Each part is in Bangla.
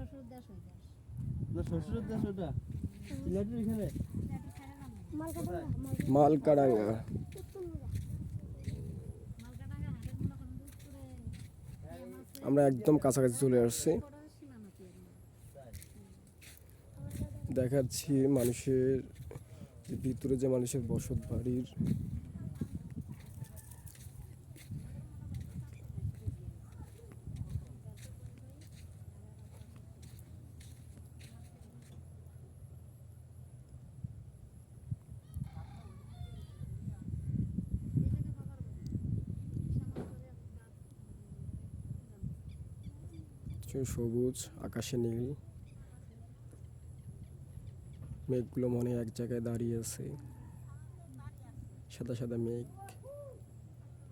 শ্বশুরের দেশ ওটা সিলেটের এখানে মালকাডাঙ্গা। আমরা একদম কাছাকাছি চলে আসছি, দেখাচ্ছি মানুষের ভিতরে যে মানুষের বসত বাড়ির সবুজ, আকাশে নীল, মেঘগুলো মনে হয় এক জায়গায় দাঁড়িয়ে আছে, সাদা সাদা মেঘ,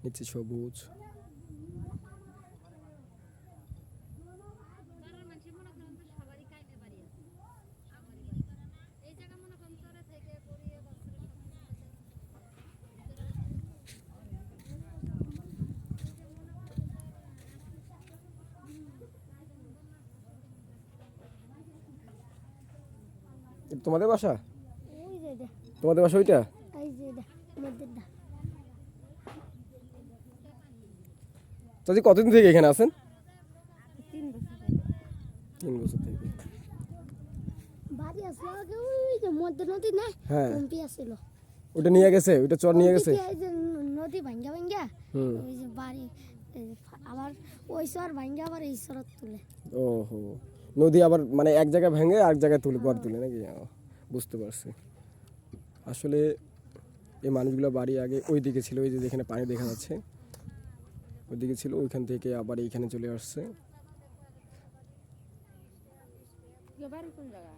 নিচে সবুজ। তোমাদের বাসা? তোমাদের বাসা ওইটা? চাচি কতদিন থেকে এখানে আছেন? 3 বছর থেকে। হ্যাঁ, ওটা নিয়ে গেছে, ওইটা চর নিয়ে গেছে। নদী ভাঙ্গা ভাঙ্গা ওই যে বাড়ি আবার ওই চর ভাঙ্গা আবার এই চরত তুলে। ওহো, নদী আবার মানে এক জায়গায় ভেঙে আর জায়গায় তুলে ঘর তুলে নাকি? বুঝতে পারছি। আসলে এই মানুষগুলো বাড়ি আগে ওই দিকে ছিল, ওই যে যেখানে পানি দেখা যাচ্ছে ওইদিকে ছিল, ওইখান থেকে আবার এইখানে চলে আসছে। বাড়ি কোন জায়গা?